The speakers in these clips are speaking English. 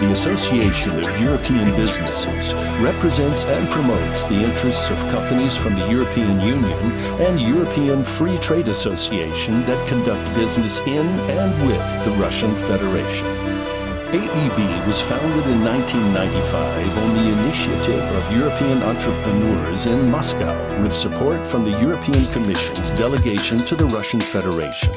The Association of European Businesses represents and promotes the interests of companies from the European Union and European Free Trade Association that conduct business in and with the Russian Federation. AEB was founded in 1995 on the initiative of European entrepreneurs in Moscow with support from the European Commission's delegation to the Russian Federation.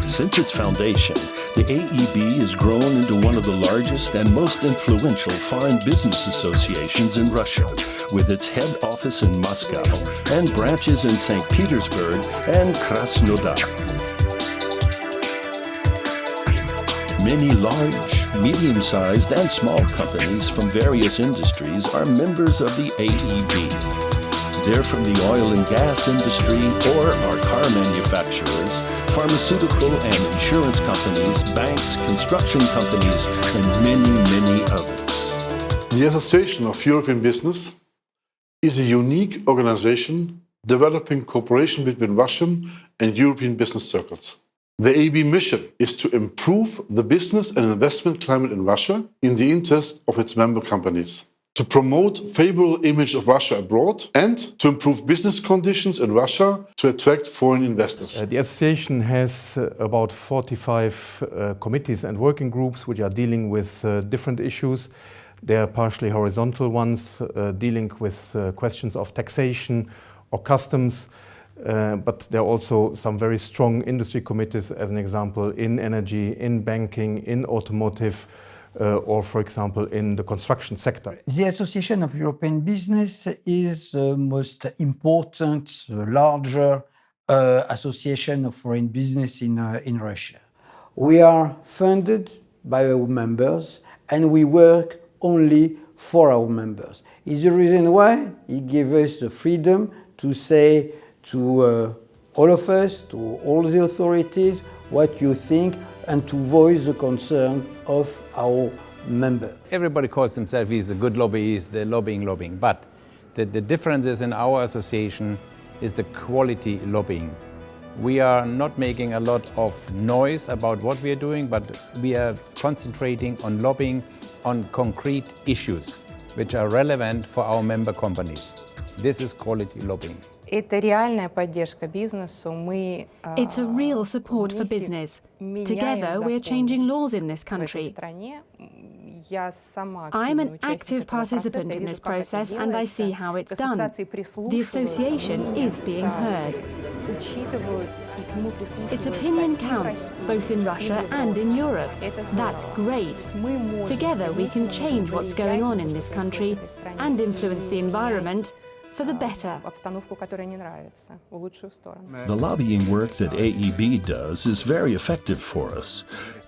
Since its foundation, the AEB has grown into one of the largest and most influential foreign business associations in Russia, with its head office in Moscow and branches in St. Petersburg and Krasnodar. Many large, medium-sized, and small companies from various industries are members of the AEB. They're from the oil and gas industry or are car manufacturers, pharmaceutical and insurance companies, banks, construction companies, and many, many others. The Association of European Business is a unique organization developing cooperation between Russian and European business circles. The AEB mission is to improve the business and investment climate in Russia in the interest of its member companies, to promote favorable image of Russia abroad, and to improve business conditions in Russia to attract foreign investors. The association has about 45 committees and working groups which are dealing with different issues. They are partially horizontal ones, dealing with questions of taxation or customs. But there are also some very strong industry committees, as an example, in energy, in banking, in automotive, or, for example, in the construction sector. The Association of European Business is the most important, larger association of foreign business in Russia. We are funded by our members and we work only for our members. It's the reason why it gives us the freedom to say to all of us, to all the authorities, what you think, and to voice the concern of our members. Everybody calls themselves he's a good lobbyist, they're lobbying. But the difference is in our association is the quality lobbying. We are not making a lot of noise about what we are doing, but we are concentrating on lobbying on concrete issues which are relevant for our member companies. This is quality lobbying. It's a real support for business. Together, we're changing laws in this country. I'm an active participant in this process and I see how it's done. The association is being heard. Its opinion counts, both in Russia and in Europe. That's great. Together, we can change what's going on in this country and influence the environment for the better. The lobbying work that AEB does is very effective for us.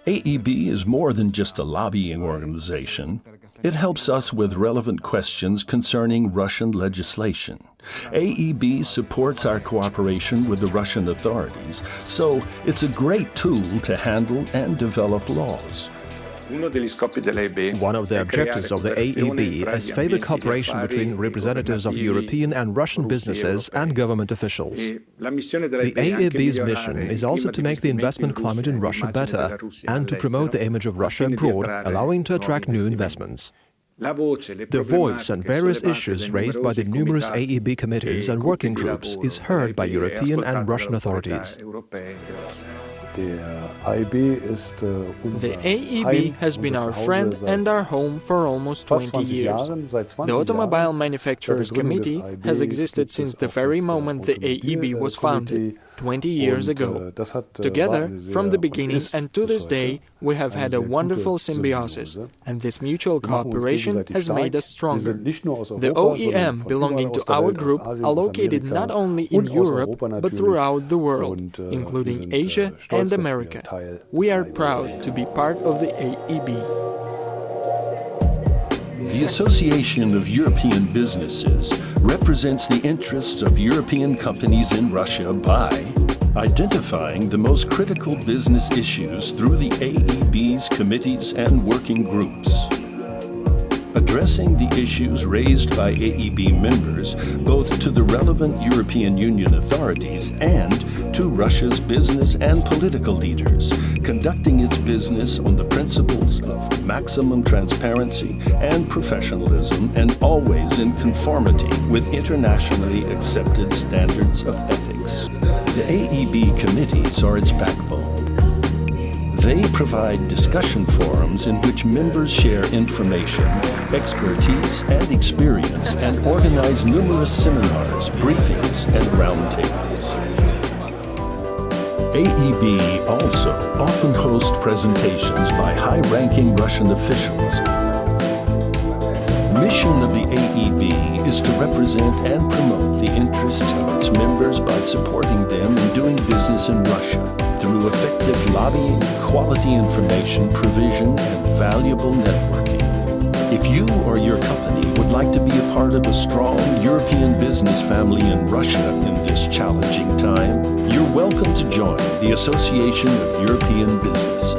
AEB is more than just a lobbying organization. It helps us with relevant questions concerning Russian legislation. AEB supports our cooperation with the Russian authorities, so it's a great tool to handle and develop laws. One of the objectives of the AEB is favor cooperation between representatives of European and Russian businesses and government officials. The AEB's mission is also to make the investment climate in Russia better and to promote the image of Russia abroad, allowing to attract new investments. The voice and various issues raised by the numerous AEB committees and working groups is heard by European and Russian authorities. The AEB has been our friend and our home for almost 20 years. The Automobile Manufacturers Committee has existed since the very moment the AEB was founded, 20 years ago. Together, from the beginning and to this day, we have had a wonderful symbiosis, and this mutual cooperation has made us stronger. The OEM belonging to our group are located not only in Europe, but throughout the world, including Asia and America. We are proud to be part of the AEB. The Association of European Businesses represents the interests of European companies in Russia by identifying the most critical business issues through the AEB's committees and working groups, addressing the issues raised by AEB members both to the relevant European Union authorities and to Russia's business and political leaders, conducting its business on the principles of maximum transparency and professionalism, and always in conformity with internationally accepted standards of ethics. The AEB committees are its backbone. They provide discussion forums in which members share information, expertise, and experience, and organize numerous seminars, briefings, and roundtables. AEB also often hosts presentations by high-ranking Russian officials. The mission of the AEB is to represent and promote the interests of its members by supporting them in doing business in Russia through effective lobbying, quality information provision, and valuable networking. If you or your company would like to be a part of a strong European business family in Russia in this challenging time, you're welcome to join the Association of European Business.